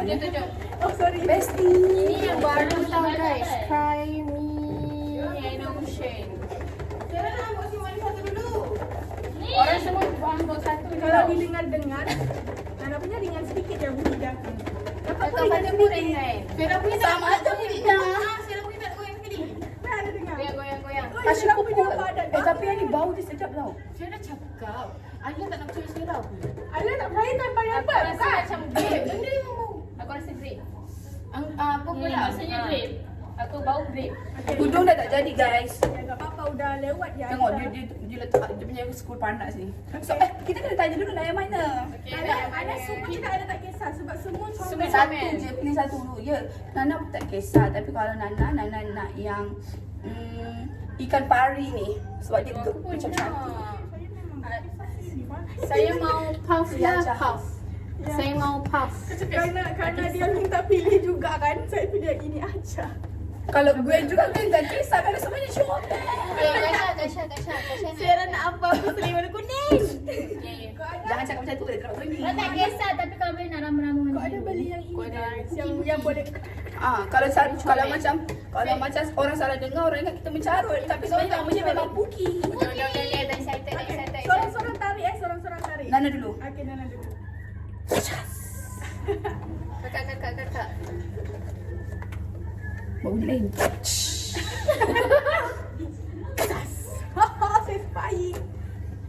Dia tunjuk. Oh sorry. Bestie. Ini yang baru tau guys. Cry me. Ini Ocean. Sarah nak ambil simpan satu dulu. Ni. Orang semua ambil satu. Kalau didengar-dengar, Nana punya ringan sedikit je bunyi dia. Dapat Kau ringan pada sedikit. ringan. Sarah punya Sama aja bunyinya. Sarah punya tak goyang sekali. Nah, ada dengar. Goyang. Kasih Sarah pupuk. punya padat. Tapi yang ni bau dia sedap tau. Saya dah cakap. Ayah tak nak percaya Sarah pun. Alah tak percaya tanpa yang Aku rasa macam grape. Benda yang bau. Aku rasa grape. Apa pula? Rasanya grape. Aku bau grape. Hudung dah tak jadi guys. Ya, tak apa-apa, udah lewat ya. Tengok dia letak dia punya skul panas ni. So kita kena tanya dulu nak yang mana. Nana semua kita ada tak kisah sebab semua comel. Satu je, pilih satu dulu. Ya, Nana pun tak kisah. Tapi kalau Nana nak yang ikan pari ni. Sebab dia macam cantik. Saya mau puff Ya, lah, puff. Saya mau puff. Kerana dia minta pilih juga kan, saya pilih yang ini aja. Kalau gue juga kan tak kisah. Kerana semuanya comel. Kasha. Sarah nak apa? Aku pilih warna kuning. Jangan cakap macam tu. Dia terlalu tinggi. Kau tak kisah tapi kalau boleh nak ramu-ramu. Kau ada beli yang ini guys, yang boleh. Kalau macam orang salah dengar, orang ingat kita mencarut. Tapi sebenarnya namanya memang Puki. Dah excited. Sorang-sorang tarik sorang-sorang tarik. Nana dulu. Okey, Nana dulu. Kakak. Bau lain. Saya spy.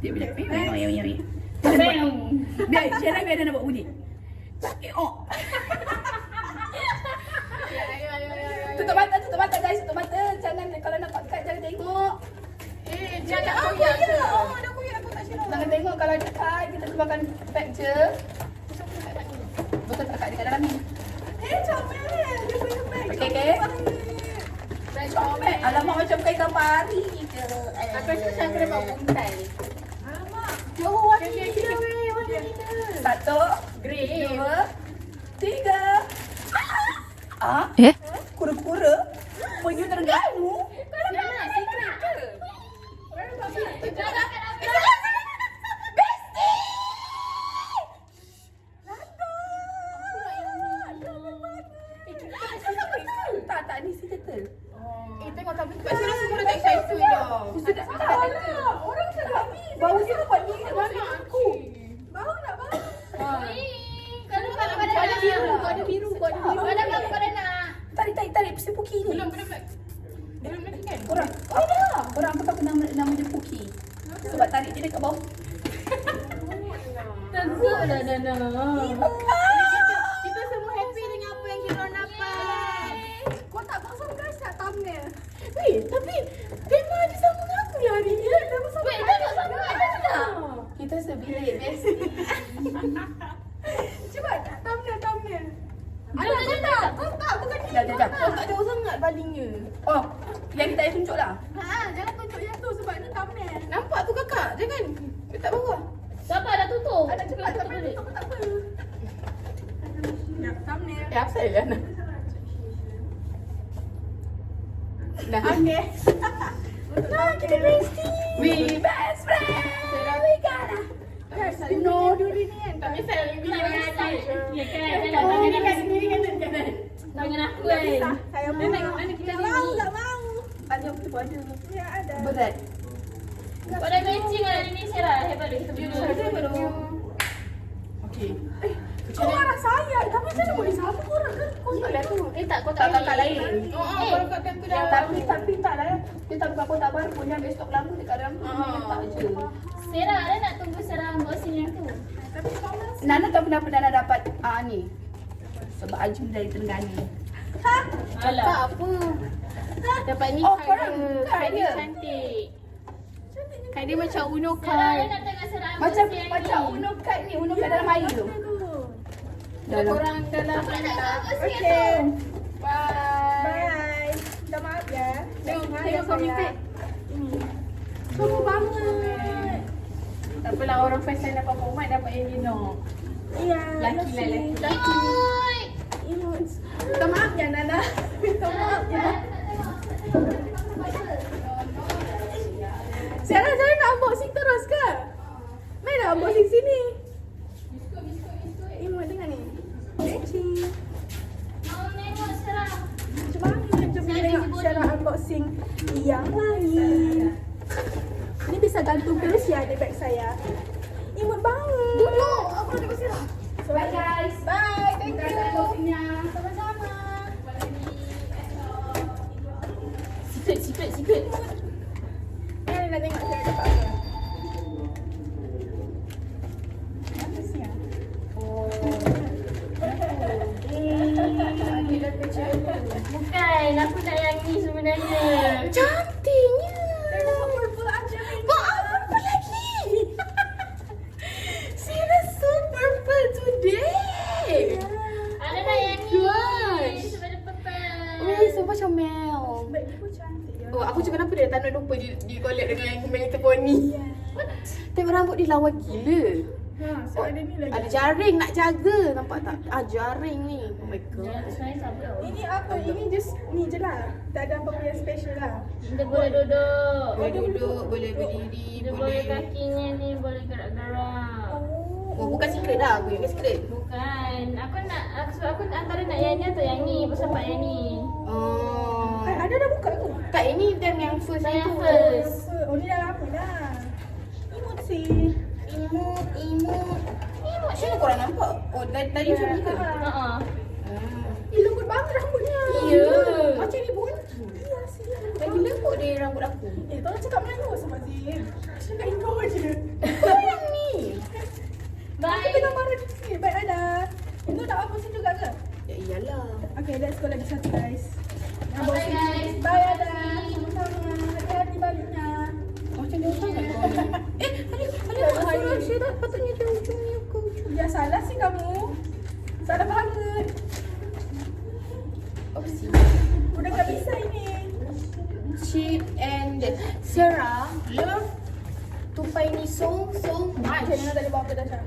Dia bila yang. Bang. Biar Syara biar Nana buat bunyi. Oh. Tutup mata guys, tutup mata. Jangan kalau nampak dekat jangan tengok. Jangan Aku koyak. ya. Dah koyak aku tak silap. Jangan tengok kalau dekat kita keluarkan pack je. Betul tak kat dekat dalam ni. Comel. Dia punya bag. Okey. Comel. Alamak macam kaitan pari je. Aku rasa macam kena bawa buntal. Alamak. Jauh warna kita weh. Warna kita. Satu. Grey. Dua. Tiga. Kura-kura? Penyu Terengganu? Siapa? Secret ke? Tak ni si turtle. Tengok kami kat sini semua dah excited dah. Sudah tak lah. Orang tak habis. Bau dia dapat ni kat mana aku. Bau nak bau. Ada biru. Pada nak. Tarik si Puki ni. Belum lagi kan? Orang apa tahu nama dia Puki. Sebab tarik dia dekat bawah. Tentu dah. Kita semua happy dengan apa yang kita orang dapat. Kau tak pasal kasar thumbnail. Tapi tema dia sama dengan aku lah hari ni. Tema sama. Tak sama ada tak? Kita sebilik bestie. Cuba thumbnail. Ada tak? Kau tak bukan ni. Dah. Kau tak jauh sangat palingnya. Oh, yang kita ada tunjuk lah. Jangan tunjuk yang tu sebab ni thumbnail. Nampak tu kakak? Jangan. Letak bawah. Tak apa, dah tutup. Ada juga tapi tutup tak apa. Ya, thumbnail. Apa saya nak? Dah. Okey. Nah, kita bestie. We best friend. We gotta. No, dulu ni kan. Tak bisa lagi dia ada. Ya kan? Sendiri kan. Tangan aku kan. Saya mau. Mana kita Tak mau, tak mau. Ada apa tu ada. Ya, ada. Berat. Pada matching lah ini Sarah. Hebat dia kita berdua. Okey. Kau marah saya. Tapi macam mana boleh sama korang kan? Kau tak Tak tu. Tak kau Tak kakak lain. Kalau kat tempat dah. Tapi tak lah. Dia tak buka kotak baru pun. Yang besok lama dekat dalam tu. Letak je. Sarah, ada nak tunggu Sarah unboxing yang tu? Tapi kau masih. Nana tak pernah Nana dapat ni. Sebab Ajun dari Terengganu. Alah. Tak apa. Dapat ni Oh, card korang dia. card Card dia dia. cantik. Card dia macam Uno card. Nak tengah Sarah Macam Uno card ni. Uno card dalam air tu. Dalam. Korang dalam. Okay. Bye. Bye. Minta maaf ya. Tengok komentar. Seru banget. Tak apalah orang first time dapat format dapat yang Lino. Iya. Laki lah laki. Emotes. Minta maaf ya Nana. Minta maaf ya. Sarah nak unboxing terus ke? Mana unboxing sini? Emote dengar ni. Matching. unboxing yang lain. Ini bisa gantung terus ya di bag saya. Imut banget. Duduk. Aku nak bersih lah. So, bye guys. Bye. Thank you. Sama-sama. Secret. Nak tengok saya dapat apa. Apa sih ya? Bukan, aku nak yang ni sebenarnya. Cantiknya. Purple aja. Apa lagi? Seriously purple today. Ada nak yang ni. Gosh. Sebab ada purple. Weh, sebab comel. Baik pun cantik ya. Oh, aku juga kenapa dia tak nak lupa di collab dengan yang Melita Pony. Tengok rambut dia lawa gila. So ada ni lagi. Ada jaring nak jaga, nampak tak? Jaring ni. Oh my god. Sebenarnya siapa? Ini apa? Ini just ni je lah. Tak ada apa-apa yang special lah. Dia boleh duduk. Boleh duduk, boleh berdiri, Dia boleh kakinya ni boleh gerak-gerak. Oh, bukan secret dah, aku yang secret. Bukan. Aku antara nak yang ni atau yang ni. Pasal pak yang ni. Oh. Ada dah buka tu? Tak, ini time yang first Yang tu. first. Oh ni dah lama dah. Imut sih. Imut. Sini korang nampak? Oh, tadi macam ni ke? Haa. Lembut banget rambutnya. Ya. Macam ni bonti. Iya sih. Lagi lembut dia rambut aku. Tolong cakap Melayu sama Zin. Cakap Indo je. Kau yang ni. Aku Bye. tengah marah di sini. Baik ada. Indo nak apa sih juga ke? Ya iyalah. Okay, let's go lagi satu guys. Bye guys. Bye ada. Sama-sama. Hati-hati baliknya. Macam dia sangat kau ni. Ada suara tak patutnya dia ujungnya kau. Ya salah sih kamu. Salah banget. Apa sih? Udah gak bisa ini. Chip and Sarah love tupai ni so much. Okay, Nina tadi bawa apa dah Syah?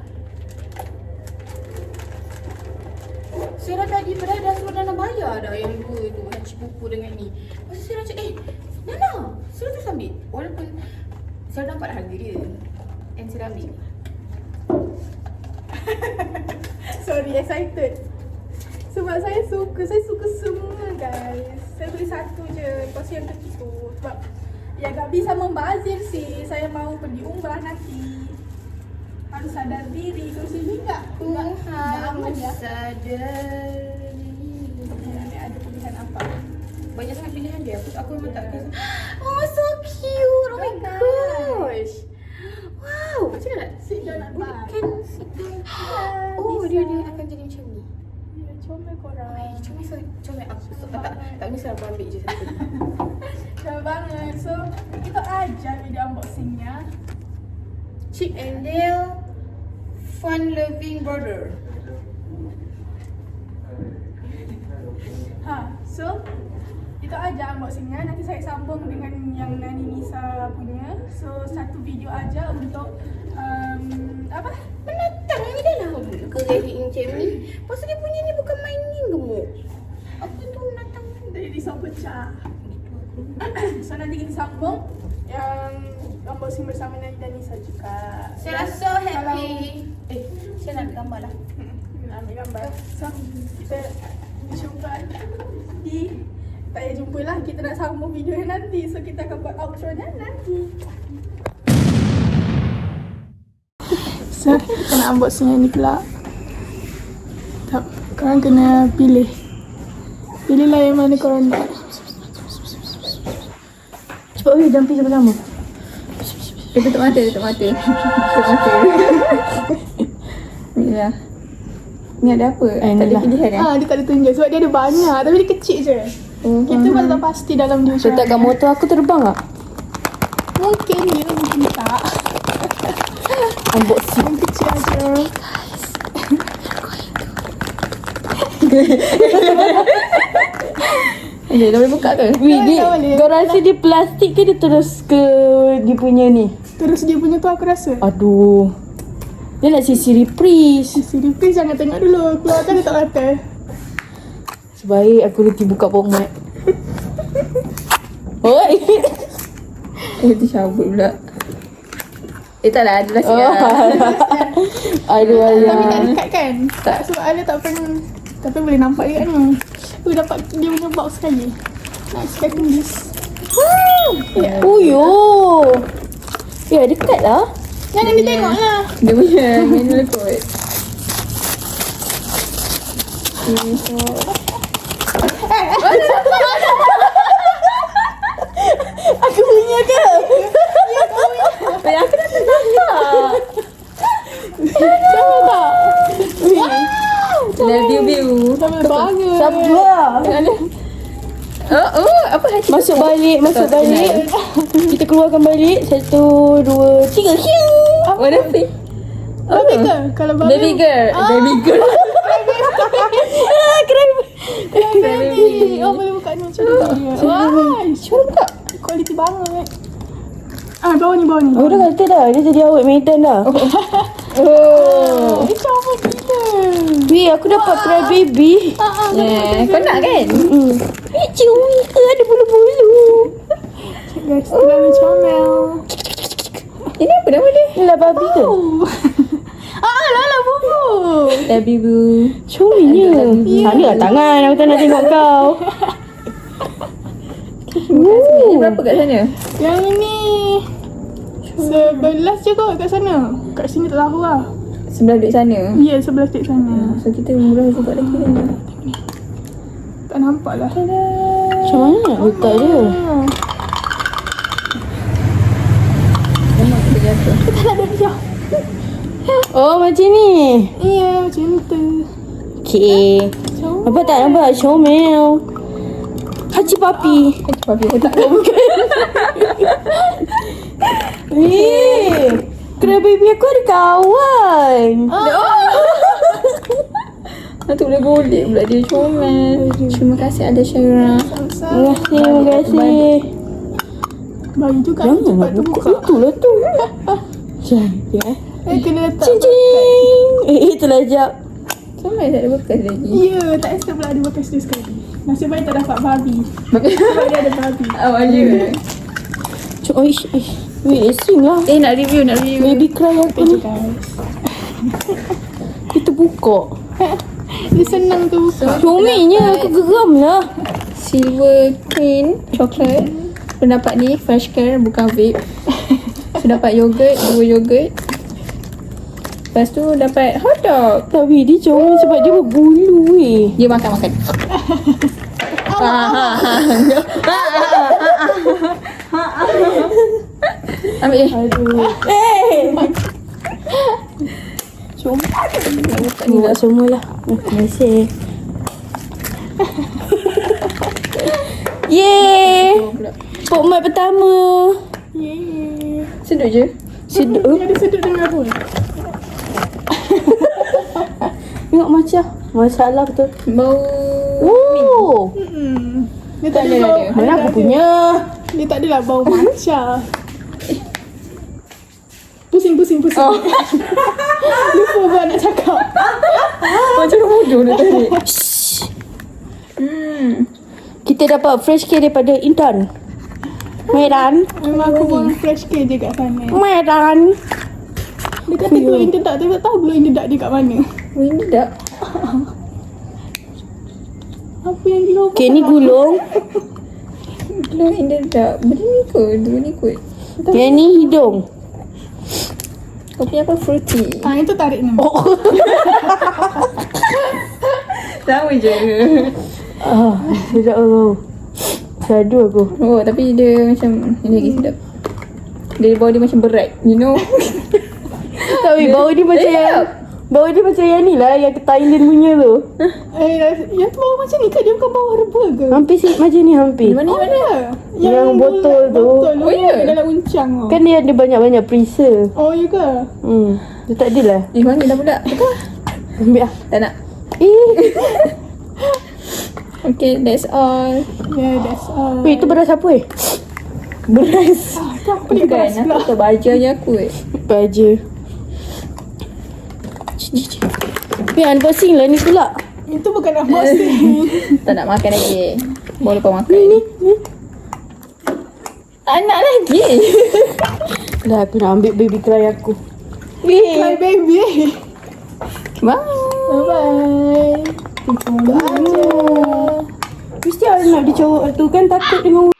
Sarah tadi padahal dah suruh Nana bayar dah yang dua tu, yang cipupu dengan ni. Lepas tu Sarah cakap, Nana, Sarah terus ambil. Walaupun Sarah nampak dah harga dia. And Sarah ambil. Sorry, excited. Sebab saya suka semua guys. Saya beli satu je, lepas tu yang ketiga. Sebab ya gak bisa membazir sih. Saya mau pergi umrah nanti. Harus sadar diri, terus ini enggak aman ya. Sadar. Ini ada pilihan apa? Banyak sangat pilihan dia. Aku memang tak kisah. Oh, so cute. Oh my gosh. Wow, macam mana? Sit down nak buy. Can sit down. Ya, Oh, bisa. dia akan jadi macam ni. Ya, comel korang. Comel aku tak misal aku ambil je satu. Comel banget. So, itu aja video unboxingnya. Chip and Dale fun loving brother. So itu aja unboxingnya. Nanti saya sambung dengan yang Nani Nisa punya. So satu video aja untuk apa? Menatang ni dah lama kerja macam ni. Pasal dia punya ni bukan mainin gemuk. Apa tu menatang? Dari risau pecah. So nanti kita sambung yang unboxing bersama Nani dan Nisa juga. Saya so happy. Saya nak ambil gambar lah. Nak ambil gambar. So kita jumpa di tak payah jumpa lah. Kita nak sambung video nanti. So kita akan buat outro-nya nanti. So kita nak unboxing yang ni pula. Tak, korang kena pilih. Pilihlah yang mana korang nak. Cepat weh, jampi sama-sama. Tutup mata. Tutup mata. Ni lah. Ni ada apa? Tak ada pilihan eh? Dia tak ada tunjuk sebab dia ada banyak tapi dia kecil je. Kita pun tak pasti dalam dia macam Letakkan motor aku terbang tak? Mungkin dia, mungkin tak. Unboxing. Yang kecil aja. Okay, dah boleh buka ke? Wih, Tak boleh. kau rasa dia plastik ke dia terus ke dia punya ni? Terus dia punya tu aku rasa. Aduh. Dia nak sisi reprise. Siri please jangan tengok dulu. Keluarkan dia tak kata. Sebaik aku reti buka pokmat. Oi. Itu cabut pula. Taklah, ada lah sikit Oh. Aduh Tapi tak ayah. dekat kan? Tak. Sebab ada tak pernah. Tapi boleh nampak dekat ni. Dapat dia punya box sekali. Nak expect this. Uyo. Ya, dekat lah. Jangan ditengok lah. Dia punya manual kot. Aku punya ke? Yang aku dah ternampak. Sama tak? Love you, Biu. Sama banget. Sabar. Apa hati Masuk balik. Kita keluarkan balik. 1, 2, 3. Hiu. What a thing. Baby ke? Kalau Baby girl. Baby girl. baby. Oh, boleh buka ni macam ni. Wah, Cuba buka. quality banget. Bawah ni. Oh, dah kata dah. Dia jadi awet medan dah. Oh. Dia comel gila. Weh, aku dapat cry baby. Kau nak kan? Cumi ke? Ada bulu-bulu. Guys, terlalu comel. Ini apa nama dia? Lah babi ke? Lala bubu. Love you, Bu. Cuminya. Sana lah tangan. Aku tak nak tengok kau. Ini berapa kat sana? Yang ini 11 je kot kat sana. Kat sini tak tahu lah. Sebelah duduk sana. Ya, 11 dek sana. So kita murah juga lagi kan? Tak nampak lah. Macam mana nak letak dia? Memang kita jatuh. Tak ada dia. Oh, macam ni. Ya, macam tu. Okay. Apa tak nampak? Comel. Haji papi. Papi aku tak tahu. Weh. Cry baby aku ada kawan. Nanti boleh golek pula dia comel. Terima kasih ada Syara. Terima kasih. Bagi juga Jangan cepat nak tu buka. buka. Itulah tu. Jangan. Kena letak. Cing-cing. Itulah jap. Comel tak ada bekas lagi. Ya, tak expect pula ada bekas dia sekali. Nasib baik tak dapat babi. Sebab dia ada babi. Awak je. Ish. Weh, sing lah. Nak review. Baby cry aku ni. Guys. Kita buka. Dia senang tu buka. Comelnya aku geram lah. Silver Queen Chocolate. Pendapat ni fresh care bukan vape. So dapat yogurt, 2 yogurt. Lepas tu dapat hotdog. Tapi dia comel sebab dia berbulu weh. Dia makan. Ambil je. Aduh. Comel. Ni dah semua lah. Terima kasih. Yeay. Pok mat pertama. Yeay. Sedut je. Sedut. Ada sedut dengan apa? Tengok macam. Masalah betul. Bau. Oh. Dia tak ada ada, bau. ada. Mana aku punya? Dia tak adalah bau matcha. Pusing. Oh. Lupa buat nak cakap. Macam orang bodoh dia tadi. Shh. Kita dapat fresh care daripada Intan. Medan. Memang aku buang fresh care je kat sana. Medan. Dia kata glow in the dark. Dia tak tahu glow in the dark dia kat mana. Ini tak. Apa yang glow? Okay, ni gulung. Glow in the dark. Benda ni kot. Dua ni kot. Yang ni hidung. Kau punya apa? Fruity. Itu tarik ni. Oh. Sama je. Sedap aku. Sadu aku. Oh, tapi dia macam ini lagi sedap. Dia bau dia macam berat, you know. Tapi bau dia macam yang bau dia macam yang ni lah, yang ke Thailand punya tu. Yang tu bau macam ni kan? Dia bukan bau herba ke? Hampir macam ni hampir. Mana Oh, mana? ya. Yang botol tu. Botol Oh, ya? dalam uncang tu. Kan dia ada banyak-banyak preser. Oh, ya ke? Dia tak adalah. Mana dah pula? Ambil lah. Tak nak. Okay, that's all. Yeah, that's all. Weh, itu beras apa Beras. Tak pelik beras Bukan, pula. aku tak baja je aku. Baja. Weh, unboxing lah ni pula. Itu bukan unboxing. Tak nak makan lagi. Boleh kau makan. Ni. Anak lagi. Dah, aku nak ambil baby cry aku. My baby. Bye. Bye-bye. Itu aja. Mesti orang nak dicorok tu kan, takut dengan